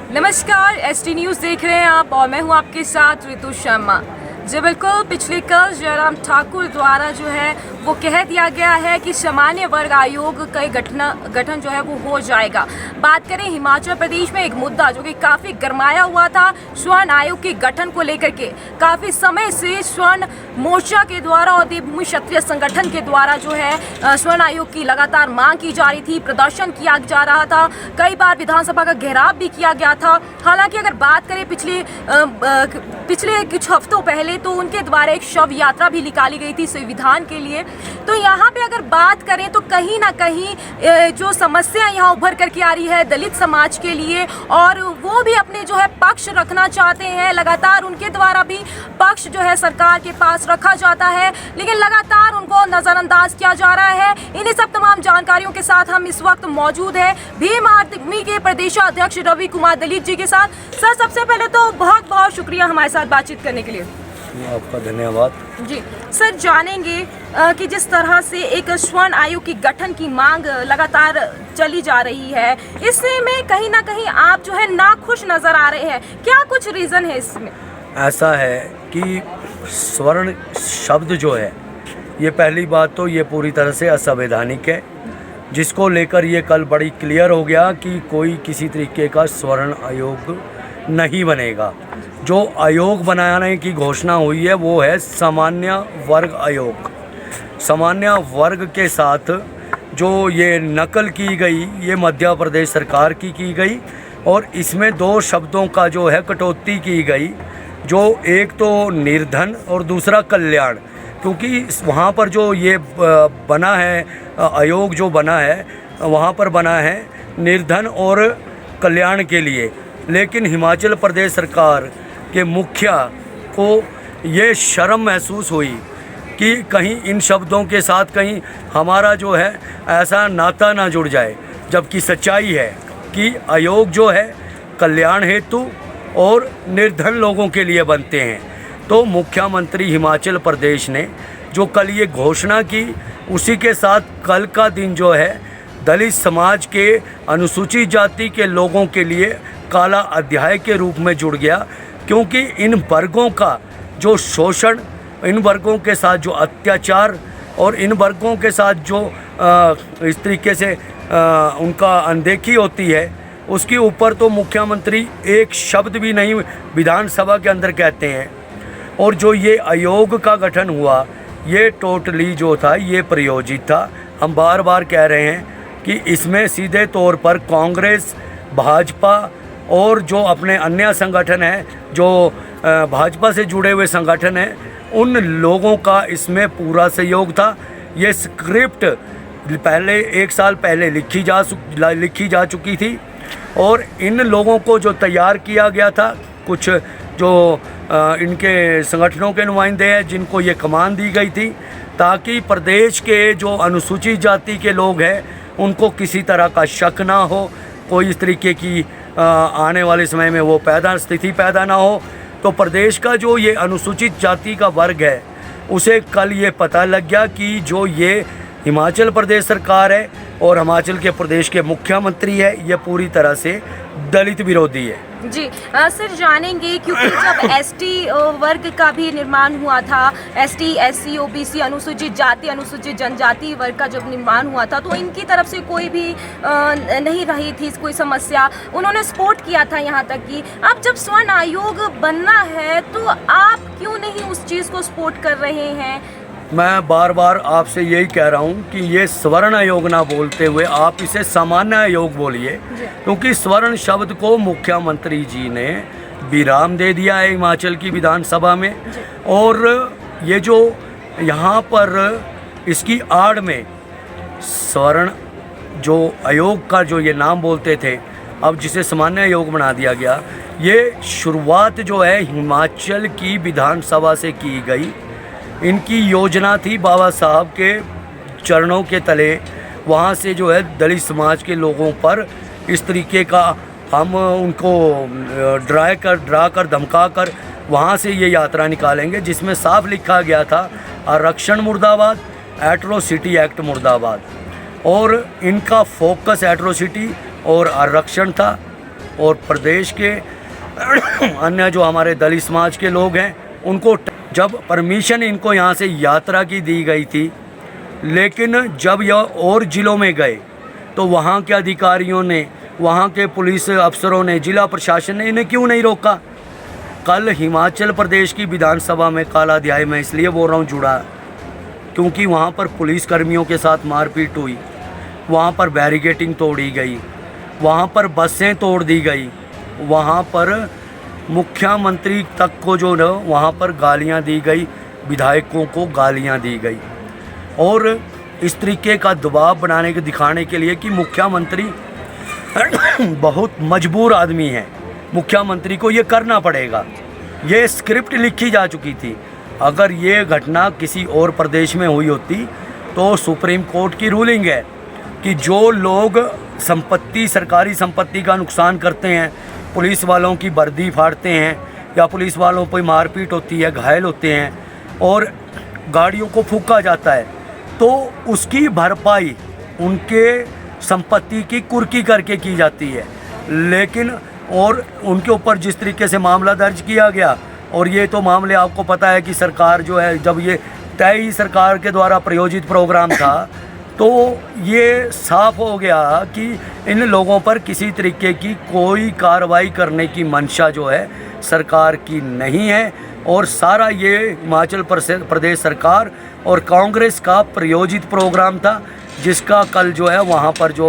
नमस्कार, ST news देख रहे हैं आप और मैं हूं आपके साथ ऋतु शर्मा। जी बिल्कुल, पिछले कल जयराम ठाकुर द्वारा जो है वो कह दिया गया है कि सामान्य वर्ग आयोग का गठन जो है वो हो जाएगा। बात करें हिमाचल प्रदेश में एक मुद्दा जो कि काफ़ी गरमाया हुआ था स्वर्ण आयोग के गठन को लेकर के। काफ़ी समय से स्वर्ण मोर्चा के द्वारा और देवभूमि क्षत्रिय संगठन के द्वारा जो है स्वर्ण आयोग की लगातार मांग की जा रही थी, प्रदर्शन किया जा रहा था, कई बार विधानसभा का घेराव भी किया गया था। हालांकि अगर बात करें पिछले कुछ हफ्तों पहले तो उनके द्वारा एक शव यात्रा भी निकाली गई थी संविधान के लिए। तो यहाँ पे अगर बात करें तो कहीं ना कहीं जो समस्या यहाँ उभर करके आ रही है दलित समाज के लिए, और वो भी अपने जो है पक्ष रखना चाहते हैं। लगातार उनके द्वारा भी पक्ष जो है सरकार के पास रखा जाता है, लेकिन लगातार उनको नज़रअंदाज किया जा रहा है। इन्हीं सब तमाम जानकारियों के साथ हम इस वक्त मौजूद हैं भीम आर्मी के प्रदेशाध्यक्ष रवि कुमार दलित जी के साथ। सर, सबसे पहले तो बहुत बहुत शुक्रिया हमारे साथ बातचीत करने के लिए। आपका धन्यवाद जी सर, जानेंगे कि जिस तरह से एक स्वर्ण आयोग की गठन की मांग लगातार चली जा रही है, इसमें कहीं ना कहीं आप जो है नाखुश नजर आ रहे हैं, क्या कुछ रीज़न है इसमें? ऐसा है कि स्वर्ण शब्द जो है, ये पहली बात तो ये पूरी तरह से असंवैधानिक है, जिसको लेकर ये कल बड़ी क्लियर हो गया कि कोई किसी तरीके का स्वर्ण आयोग नहीं बनेगा। जो आयोग बनाने की घोषणा हुई है वो है सामान्य वर्ग आयोग। सामान्य वर्ग के साथ जो ये नकल की गई, ये मध्य प्रदेश सरकार की गई, और इसमें दो शब्दों का जो है कटौती की गई, जो एक तो निर्धन और दूसरा कल्याण। क्योंकि वहाँ पर जो ये बना है आयोग, जो बना है वहाँ पर बना है निर्धन और कल्याण के लिए, लेकिन हिमाचल प्रदेश सरकार के मुखिया को ये शर्म महसूस हुई कि कहीं इन शब्दों के साथ कहीं हमारा जो है ऐसा नाता ना जुड़ जाए, जबकि सच्चाई है कि आयोग जो है कल्याण हेतु और निर्धन लोगों के लिए बनते हैं। तो मुख्यमंत्री हिमाचल प्रदेश ने जो कल ये घोषणा की, उसी के साथ कल का दिन जो है दलित समाज के अनुसूचित जाति के लोगों के लिए काला अध्याय के रूप में जुड़ गया। क्योंकि इन वर्गों का जो शोषण, इन वर्गों के साथ जो अत्याचार और इन वर्गों के साथ जो इस तरीके से उनका अनदेखी होती है, उसके ऊपर तो मुख्यमंत्री एक शब्द भी नहीं विधानसभा के अंदर कहते हैं। और जो ये आयोग का गठन हुआ, ये टोटली जो था ये प्रायोजित था। हम बार बार कह रहे हैं कि इसमें सीधे तौर पर कांग्रेस, भाजपा और जो अपने अन्य संगठन हैं, जो भाजपा से जुड़े हुए संगठन हैं, उन लोगों का इसमें पूरा सहयोग था। ये स्क्रिप्ट पहले 1 साल पहले लिखी जा चुकी थी, और इन लोगों को जो तैयार किया गया था, कुछ जो इनके संगठनों के नुमाइंदे हैं जिनको ये कमान दी गई थी, ताकि प्रदेश के जो अनुसूचित जाति के लोग हैं उनको किसी तरह का शक ना हो, कोई इस तरीके की आने वाले समय में वो स्थिति पैदा ना हो। तो प्रदेश का जो ये अनुसूचित जाति का वर्ग है, उसे कल ये पता लग गया कि जो ये हिमाचल प्रदेश सरकार है और हिमाचल के प्रदेश के मुख्यमंत्री है, ये पूरी तरह से दलित विरोधी है। जी सर, जानेंगे क्योंकि जब एसटी वर्ग का भी निर्माण हुआ था, एसटी, एससी, ओबीसी, अनुसूचित जाति, अनुसूचित जनजाति वर्ग का जब निर्माण हुआ था, तो इनकी तरफ से कोई भी नहीं रही थी कोई समस्या, उन्होंने सपोर्ट किया था। यहाँ तक कि अब जब स्वर्ण आयोग बनना है तो आप क्यों नहीं उस चीज़ को सपोर्ट कर रहे हैं? मैं बार बार आपसे यही कह रहा हूँ कि ये स्वर्ण आयोग ना बोलते हुए आप इसे सामान्य आयोग बोलिए, क्योंकि स्वर्ण शब्द को मुख्यमंत्री जी ने विराम दे दिया है हिमाचल की विधानसभा में। और ये जो यहाँ पर इसकी आड़ में स्वर्ण जो आयोग का जो ये नाम बोलते थे, अब जिसे सामान्य आयोग बना दिया गया, ये शुरुआत जो है हिमाचल की विधानसभा से की गई। इनकी योजना थी बाबा साहब के चरणों के तले, वहाँ से जो है दलित समाज के लोगों पर इस तरीके का हम उनको डरा कर धमका कर वहाँ से ये यात्रा निकालेंगे, जिसमें साफ लिखा गया था आरक्षण मुर्दाबाद, एट्रोसिटी एक्ट मुर्दाबाद। और इनका फोकस एट्रोसिटी और आरक्षण था। और प्रदेश के अन्य जो हमारे दलित समाज के लोग हैं उनको जब परमिशन इनको यहाँ से यात्रा की दी गई थी, लेकिन जब यह और ज़िलों में गए तो वहाँ के अधिकारियों ने, वहाँ के पुलिस अफसरों ने, जिला प्रशासन ने इन्हें क्यों नहीं रोका। कल हिमाचल प्रदेश की विधानसभा में काला अध्याय में इसलिए बोल रहा हूँ जुड़ा, क्योंकि वहाँ पर पुलिस कर्मियों के साथ मारपीट हुई, वहाँ पर बैरिकेटिंग तोड़ी गई, वहाँ पर बसें तोड़ दी गई, वहाँ पर मुख्यमंत्री तक को जो न वहाँ पर गालियाँ दी गई, विधायकों को गालियाँ दी गई। और इस तरीके का दबाव बनाने के दिखाने के लिए कि मुख्यमंत्री बहुत मजबूर आदमी है, मुख्यमंत्री को ये करना पड़ेगा, ये स्क्रिप्ट लिखी जा चुकी थी। अगर ये घटना किसी और प्रदेश में हुई होती तो सुप्रीम कोर्ट की रूलिंग है कि जो लोग संपत्ति, सरकारी संपत्ति का नुकसान करते हैं, पुलिस वालों की वर्दी फाड़ते हैं या पुलिस वालों पर मारपीट होती है, घायल होते हैं और गाड़ियों को फूंका जाता है, तो उसकी भरपाई उनके संपत्ति की कुर्की करके की जाती है। लेकिन और उनके ऊपर जिस तरीके से मामला दर्ज किया गया, और ये तो मामले आपको पता है कि सरकार जो है, जब ये तय ही सरकार के द्वारा प्रायोजित प्रोग्राम था, तो ये साफ हो गया कि इन लोगों पर किसी तरीके की कोई कार्रवाई करने की मंशा जो है सरकार की नहीं है। और सारा ये हिमाचल प्रदेश सरकार और कांग्रेस का प्रायोजित प्रोग्राम था, जिसका कल जो है वहाँ पर जो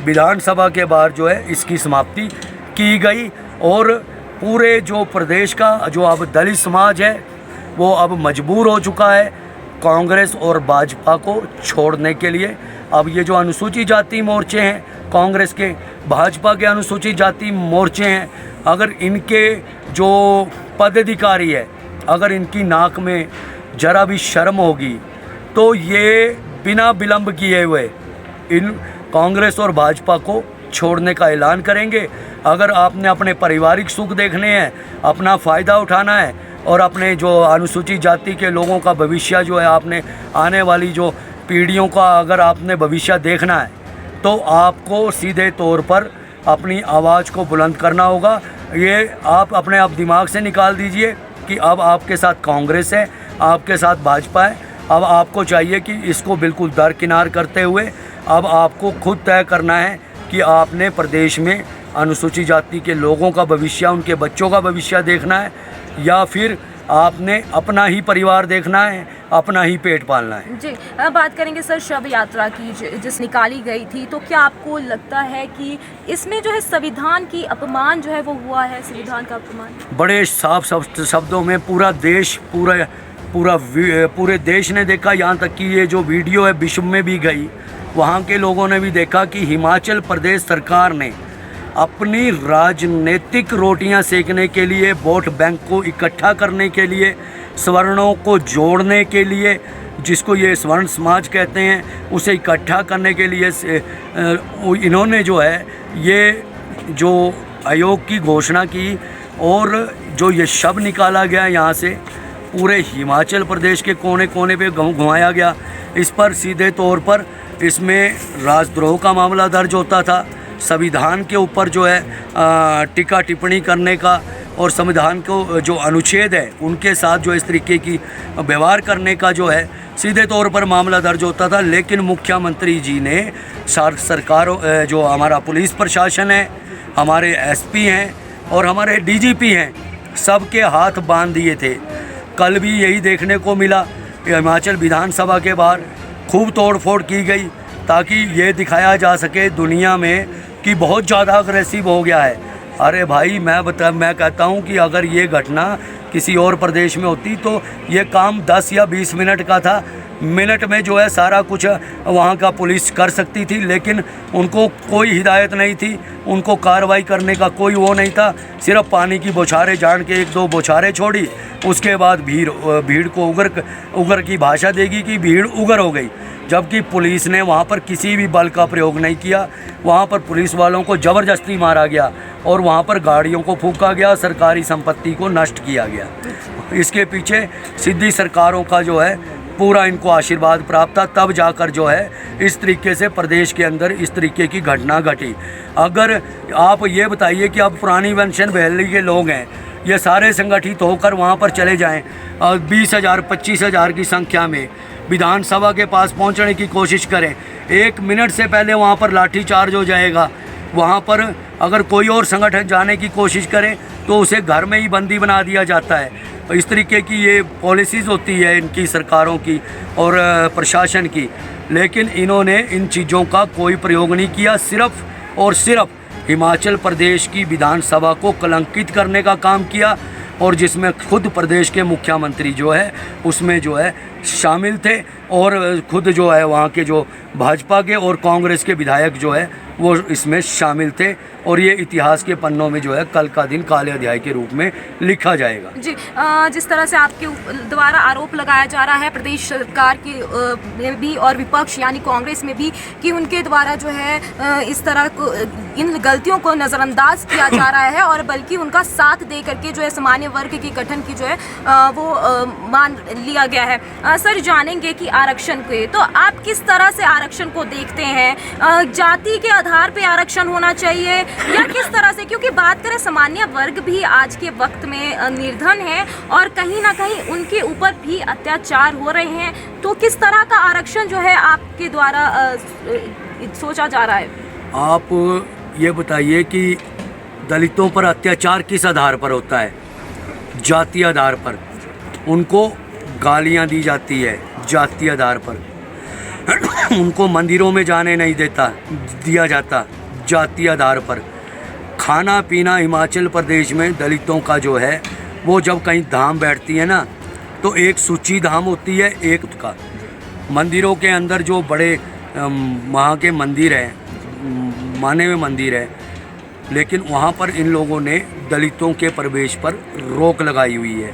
विधानसभा के बाहर जो है इसकी समाप्ति की गई। और पूरे जो प्रदेश का जो अब दलित समाज है वो अब मजबूर हो चुका है कांग्रेस और भाजपा को छोड़ने के लिए। अब ये जो अनुसूचित जाति मोर्चे हैं कांग्रेस के, भाजपा के अनुसूचित जाति मोर्चे हैं, अगर इनके जो पदाधिकारी है, अगर इनकी नाक में जरा भी शर्म होगी तो ये बिना विलंब किए हुए इन कांग्रेस और भाजपा को छोड़ने का ऐलान करेंगे। अगर आपने अपने पारिवारिक सुख देखने हैं, अपना फ़ायदा उठाना है और अपने जो अनुसूचित जाति के लोगों का भविष्य जो है, आपने आने वाली जो पीढ़ियों का अगर आपने भविष्य देखना है, तो आपको सीधे तौर पर अपनी आवाज़ को बुलंद करना होगा। ये आप अपने आप दिमाग से निकाल दीजिए कि अब आपके साथ कांग्रेस है, आपके साथ भाजपा है। अब आपको चाहिए कि इसको बिल्कुल दरकिनार करते हुए अब आपको खुद तय करना है कि आपने प्रदेश में अनुसूचित जाति के लोगों का भविष्य, उनके बच्चों का भविष्य देखना है, या फिर आपने अपना ही परिवार देखना है, अपना ही पेट पालना है। जी, बात करेंगे सर शव यात्रा की जिस निकाली गई थी, तो क्या आपको लगता है कि इसमें जो है संविधान की अपमान जो है वो हुआ है, संविधान का अपमान? बड़े साफ शब्दों में पूरा देश, पूरे देश ने देखा, यहाँ तक कि ये जो वीडियो है विश्व में भी गई, वहाँ के लोगों ने भी देखा कि हिमाचल प्रदेश सरकार ने अपनी राजनीतिक रोटियां सेकने के लिए, वोट बैंक को इकट्ठा करने के लिए, सवर्णों को जोड़ने के लिए, जिसको ये स्वर्ण समाज कहते हैं, उसे इकट्ठा करने के लिए इन्होंने जो है ये जो आयोग की घोषणा की और जो ये शव निकाला गया यहाँ से पूरे हिमाचल प्रदेश के कोने कोने पे घुमाया गया। इस पर सीधे तौर पर इसमें राजद्रोह का मामला दर्ज होता था, संविधान के ऊपर जो है टीका टिप्पणी करने का और संविधान को जो अनुच्छेद है उनके साथ जो इस तरीके की व्यवहार करने का जो है सीधे तौर पर मामला दर्ज होता था। लेकिन मुख्यमंत्री जी ने सरकार, जो हमारा पुलिस प्रशासन है, हमारे एसपी हैं और हमारे डीजीपी हैं, सबके हाथ बांध दिए थे। कल भी यही देखने को मिला, हिमाचल विधानसभा के बाहर खूब तोड़फोड़ की गई ताकि ये दिखाया जा सके दुनिया में कि बहुत ज़्यादा अग्रेसिव हो गया है। अरे भाई, मैं कहता हूँ कि अगर ये घटना किसी और प्रदेश में होती तो ये काम 10 या 20 मिनट का था। मिनट में जो है सारा कुछ वहाँ का पुलिस कर सकती थी, लेकिन उनको कोई हिदायत नहीं थी, उनको कार्रवाई करने का कोई वो नहीं था। सिर्फ पानी की बौछारें जान के 1-2 बौछारें छोड़ी, उसके बाद भीड़ को उगर की भाषा देगी कि भीड़ उगर हो गई, जबकि पुलिस ने वहाँ पर किसी भी बल का प्रयोग नहीं किया। वहाँ पर पुलिस वालों को ज़बरदस्ती मारा गया और वहाँ पर गाड़ियों को फूंका गया, सरकारी संपत्ति को नष्ट किया गया। इसके पीछे सीधी सरकारों का जो है पूरा इनको आशीर्वाद प्राप्त था, तब जाकर जो है इस तरीके से प्रदेश के अंदर इस तरीके की घटना घटी। अगर आप ये बताइए कि अब पुरानी पेंशन वैली के लोग हैं, ये सारे संगठित होकर वहाँ पर चले जाएं और 20,000 25,000 की संख्या में विधानसभा के पास पहुँचने की कोशिश करें, 1 मिनट से पहले वहाँ पर लाठीचार्ज हो जाएगा। वहाँ पर अगर कोई और संगठन जाने की कोशिश करे तो उसे घर में ही बंदी बना दिया जाता है। इस तरीके की ये पॉलिसीज़ होती है इनकी सरकारों की और प्रशासन की, लेकिन इन्होंने इन चीज़ों का कोई प्रयोग नहीं किया। सिर्फ़ और सिर्फ हिमाचल प्रदेश की विधानसभा को कलंकित करने का काम किया, और जिसमें खुद प्रदेश के मुख्यमंत्री जो है उसमें जो है शामिल थे, और खुद जो है वहाँ के जो भाजपा के और कांग्रेस के विधायक जो है वो इसमें शामिल थे, और ये इतिहास के पन्नों में जो है कल का दिन काले अध्याय के रूप में लिखा जाएगा। जी, जिस तरह से आपके द्वारा आरोप लगाया जा रहा है प्रदेश सरकार की में भी और विपक्ष यानी कांग्रेस में भी कि उनके द्वारा जो है इस तरह को इन गलतियों को नज़रअंदाज किया जा रहा है, और बल्कि उनका साथ दे करके जो है सामान्य वर्ग की गठन की जो है वो मान लिया गया है। सर, जानेंगे कि आरक्षण के तो आप किस तरह से आरक्षण को देखते हैं? जाति के आधार पे आरक्षण होना चाहिए या किस तरह से? क्योंकि बात करें सामान्य वर्ग भी आज के वक्त में निर्धन है और कहीं ना कहीं उनके ऊपर भी अत्याचार हो रहे हैं, तो किस तरह का आरक्षण जो है आपके द्वारा सोचा जा रहा है? आप ये बताइए कि दलितों पर अत्याचार किस आधार पर होता है? जाति आधार पर। उनको गालियां दी जाती है जाति आधार पर। उनको मंदिरों में जाने नहीं दिया जाता जाति आधार पर। खाना पीना हिमाचल प्रदेश में दलितों का जो है वो जब कहीं धाम बैठती है ना, तो एक सूची धाम होती है, एक का मंदिरों के अंदर जो बड़े वहाँ के मंदिर हैं, माने हुए मंदिर है, लेकिन वहाँ पर इन लोगों ने दलितों के प्रवेश पर रोक लगाई हुई है।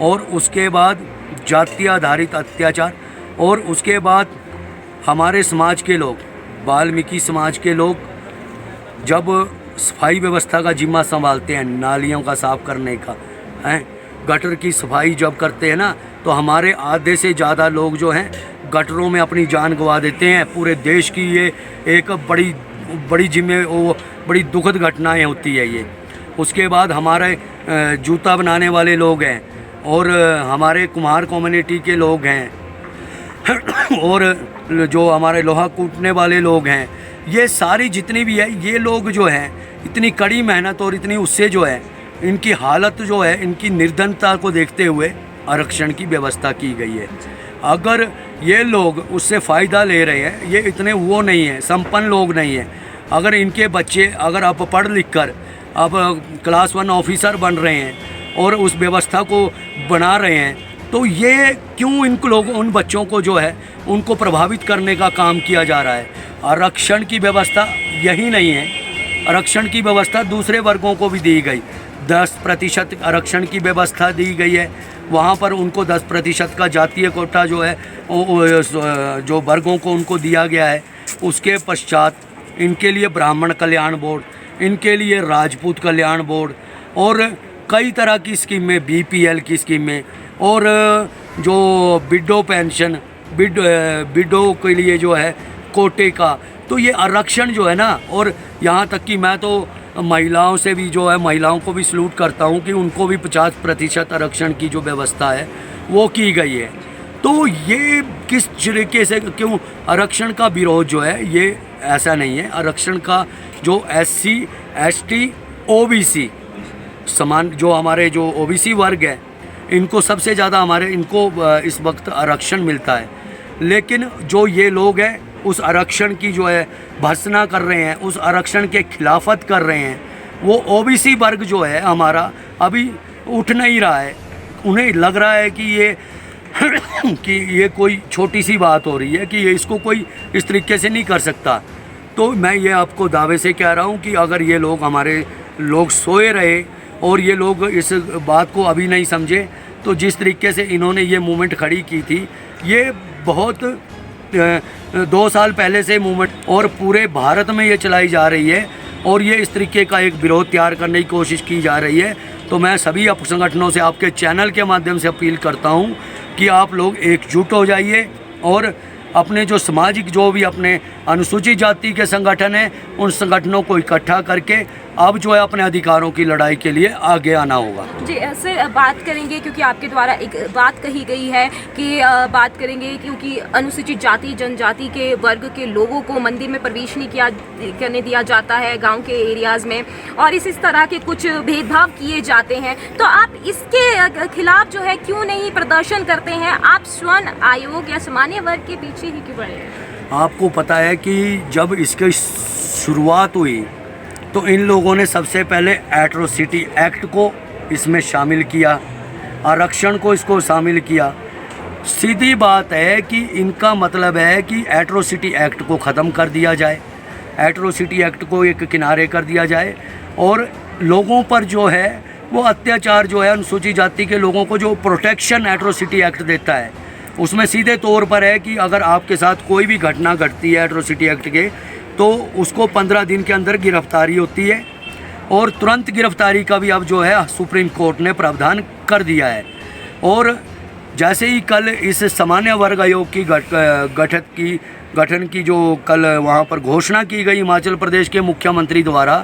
और उसके बाद जाति आधारित अत्याचार, और उसके बाद हमारे समाज के लोग, वाल्मीकि समाज के लोग जब सफाई व्यवस्था का जिम्मा संभालते हैं, नालियों का साफ़ करने का हैं, गटर की सफाई जब करते हैं ना, तो हमारे आधे से ज़्यादा लोग जो हैं गटरों में अपनी जान गंवा देते हैं। पूरे देश की ये एक बड़ी दुखद घटनाएं होती है ये। उसके बाद हमारे जूता बनाने वाले लोग हैं, और हमारे कुम्हार कम्युनिटी के लोग हैं, और जो हमारे लोहा कूटने वाले लोग हैं, ये सारी जितनी भी है, ये लोग जो हैं इतनी कड़ी मेहनत और इतनी उससे जो है इनकी हालत जो है, इनकी निर्धनता को देखते हुए आरक्षण की व्यवस्था की गई है। अगर ये लोग उससे फ़ायदा ले रहे हैं, ये इतने वो नहीं है, संपन्न लोग नहीं हैं, अगर इनके बच्चे अगर आप पढ़ लिख कर अब क्लास 1 ऑफिसर बन रहे हैं और उस व्यवस्था को बना रहे हैं, तो ये क्यों इन लोगों, उन बच्चों को जो है उनको प्रभावित करने का काम किया जा रहा है? आरक्षण की व्यवस्था यही नहीं है, आरक्षण की व्यवस्था दूसरे वर्गों को भी दी गई। 10% आरक्षण की व्यवस्था दी गई है, वहाँ पर उनको 10% का जातीय कोटा जो है जो वर्गों को उनको दिया गया है। उसके पश्चात इनके लिए ब्राह्मण कल्याण बोर्ड, इनके लिए राजपूत कल्याण बोर्ड, और कई तरह की स्कीमें, BPL की स्कीमें, और जो विडो पेंशन, विडो के लिए जो है कोटे का, तो ये आरक्षण जो है ना, और यहाँ तक कि मैं तो महिलाओं से भी जो है, महिलाओं को भी सलूट करता हूँ कि उनको भी 50% आरक्षण की जो व्यवस्था है वो की गई है। तो ये किस तरीके से, क्यों आरक्षण का विरोध जो है ये ऐसा नहीं है। आरक्षण का जो SC ST OBC समान, जो हमारे जो OBC वर्ग है, इनको सबसे ज़्यादा इनको इस वक्त आरक्षण मिलता है। लेकिन जो ये लोग हैं उस आरक्षण की जो है भर्त्सना कर रहे हैं, उस आरक्षण के खिलाफत कर रहे हैं। वो OBC वर्ग जो है हमारा अभी उठ नहीं रहा है। उन्हें लग रहा है कि ये कोई छोटी सी बात हो रही है, कि ये इसको कोई इस तरीके से नहीं कर सकता। तो मैं ये आपको दावे से कह रहा हूँ कि अगर ये लोग, हमारे लोग सोए रहे और ये लोग इस बात को अभी नहीं समझे, तो जिस तरीके से इन्होंने ये मूवमेंट खड़ी की थी, ये बहुत 2 साल पहले से मूवमेंट, और पूरे भारत में ये चलाई जा रही है, और ये इस तरीके का एक विरोध तैयार करने की कोशिश की जा रही है। तो मैं सभी संगठनों से, आपके चैनल के माध्यम से अपील करता हूँ कि आप लोग एकजुट हो जाइए और अपने जो सामाजिक जो भी अपने अनुसूचित जाति के संगठन हैं उन संगठनों को इकट्ठा करके अब जो है अपने अधिकारों की लड़ाई के लिए आगे आना होगा। जी सर, बात करेंगे क्योंकि आपके द्वारा एक बात कही गई है कि बात करेंगे क्योंकि अनुसूचित जाति जनजाति के वर्ग के लोगों को मंदिर में प्रवेश नहीं करने दिया जाता है गांव के एरियाज़ में, और इस तरह के कुछ भेदभाव किए जाते हैं, तो आप इसके खिलाफ जो है क्यों नहीं प्रदर्शन करते हैं? आप स्वर्ण आयोग या सामान्य वर्ग के पीछे ही क्यों पड़े? आपको पता है कि जब इसकी शुरुआत हुई तो इन लोगों ने सबसे पहले एट्रोसिटी एक्ट को इसमें शामिल किया, आरक्षण को इसको शामिल किया। सीधी बात है कि इनका मतलब है कि एट्रोसिटी एक्ट को ख़त्म कर दिया जाए, एट्रोसिटी एक्ट को एक किनारे कर दिया जाए और लोगों पर जो है वो अत्याचार जो है अनुसूचित जाति के लोगों को जो प्रोटेक्शन एट्रोसिटी एक्ट देता है उसमें सीधे तौर पर है कि अगर आपके साथ कोई भी घटना घटती है एट्रोसिटी एक्ट के तो उसको 15 दिन के अंदर गिरफ्तारी होती है और तुरंत गिरफ्तारी का भी अब जो है सुप्रीम कोर्ट ने प्रावधान कर दिया है। और जैसे ही कल इस सामान्य वर्ग आयोग की गठन की जो कल वहाँ पर घोषणा की गई हिमाचल प्रदेश के मुख्यमंत्री द्वारा,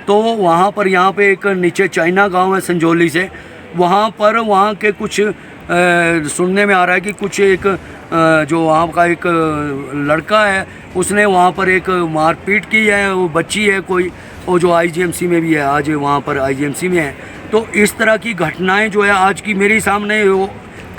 तो वहाँ पर यहाँ पे एक नीचे चाइना गांव है संजौली से, वहाँ पर वहाँ के कुछ सुनने में आ रहा है कि कुछ एक जो वहाँ का एक लड़का है उसने वहाँ पर एक मारपीट की है, वो बच्ची है कोई, वो जो आईजीएमसी में भी है, आज वहाँ पर आईजीएमसी में है। तो इस तरह की घटनाएं जो है आज की मेरी सामने वो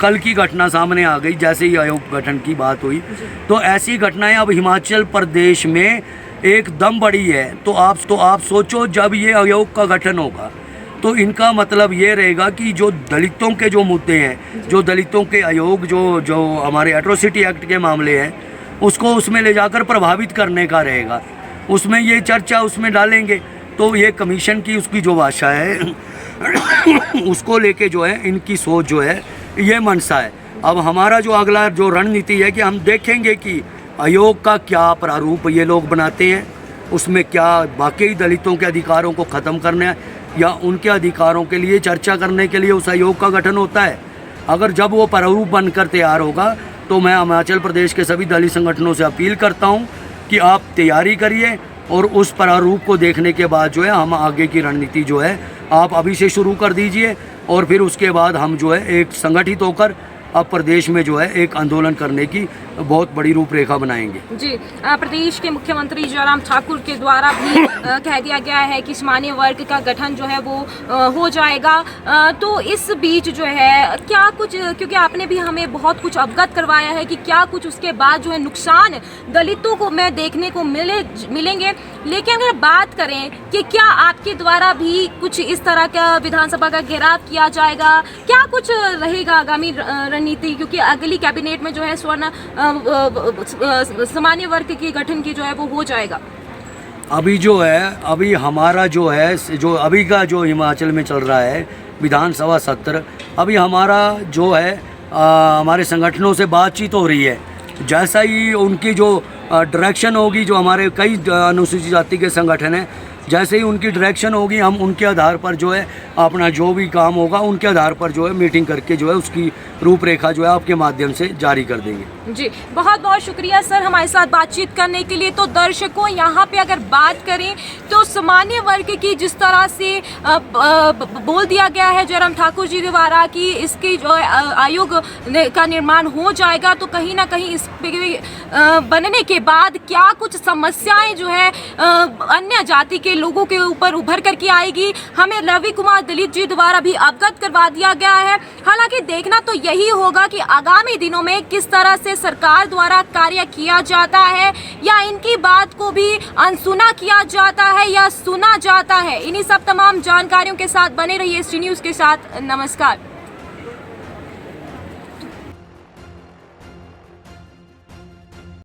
कल की घटना सामने आ गई जैसे ही आयोग गठन की बात हुई, तो ऐसी घटनाएं अब हिमाचल प्रदेश में एकदम बढ़ी है। तो आप सोचो जब ये आयोग का गठन होगा तो इनका मतलब ये रहेगा कि जो दलितों के जो मुद्दे हैं, जो दलितों के आयोग जो हमारे एट्रोसिटी एक्ट के मामले हैं उसको उसमें ले जाकर प्रभावित करने का रहेगा, उसमें ये चर्चा उसमें डालेंगे। तो ये कमीशन की उसकी जो भाषा है उसको लेके जो है इनकी सोच जो है ये मनसा है। अब हमारा जो अगला जो रणनीति है कि हम देखेंगे कि आयोग का क्या प्रारूप ये लोग बनाते हैं, उसमें क्या बाकी दलितों के अधिकारों को ख़त्म करना है या उनके अधिकारों के लिए चर्चा करने के लिए उस आयोग का गठन होता है। अगर जब वो प्रारूप बनकर तैयार होगा तो मैं हिमाचल प्रदेश के सभी दलित संगठनों से अपील करता हूं कि आप तैयारी करिए और उस प्रारूप को देखने के बाद जो है हम आगे की रणनीति जो है आप अभी से शुरू कर दीजिए और फिर उसके बाद हम जो है एक संगठित होकर अब प्रदेश में जो है एक आंदोलन करने की बहुत बड़ी रूपरेखा बनाएंगे। जी, प्रदेश के मुख्यमंत्री जयराम ठाकुर के द्वारा भी कह दिया गया है कि सामान्य वर्ग का गठन जो है वो हो जाएगा। तो इस बीच जो है क्या कुछ, क्योंकि आपने भी हमें बहुत कुछ अवगत करवाया है कि क्या कुछ उसके बाद जो है नुकसान दलितों को में देखने को मिलेंगे, लेकिन अगर बात करें कि क्या आपके द्वारा भी कुछ इस तरह का विधानसभा का घेराव किया जाएगा, क्या कुछ रहेगा आगामी रणनीति, क्योंकि अगली कैबिनेट में जो है स्वर्ण सामान्य वर्ग के गठन की जो है वो हो जाएगा। अभी जो है अभी हमारा जो है जो अभी का जो हिमाचल में चल रहा है विधानसभा सत्र, अभी हमारा जो है हमारे संगठनों से बातचीत हो रही है। जैसा ही उनकी जो डायरेक्शन होगी, जो हमारे कई अनुसूचित जाति के संगठन हैं, जैसे ही उनकी डायरेक्शन होगी हम उनके आधार पर जो है अपना जो भी काम होगा उनके आधार पर जो है मीटिंग करके जो है उसकी रूपरेखा जो है आपके माध्यम से जारी कर देंगे। जी, बहुत बहुत शुक्रिया सर हमारे साथ बातचीत करने के लिए। तो दर्शकों, यहाँ पे अगर बात करें तो सामान्य वर्ग की जिस तरह से बोल दिया गया है जयराम ठाकुर जी द्वारा कि इसकी जो आयोग का निर्माण हो जाएगा, तो कहीं ना कहीं इस बनने के बाद क्या कुछ समस्याएं जो है अन्य जाति के लोगों के ऊपर उभर करके आएगी, हमें रवि कुमार दलित जी द्वारा भी अवगत करवा दिया गया है। हालांकि देखना तो यही होगा कि आगामी दिनों में किस तरह से सरकार द्वारा कार्य किया जाता है या इनकी बात को भी अनसुना किया जाता है या सुना जाता है। इन्हीं सब तमाम जानकारियों के साथ बने रहिए ST न्यूज़ के साथ। नमस्कार।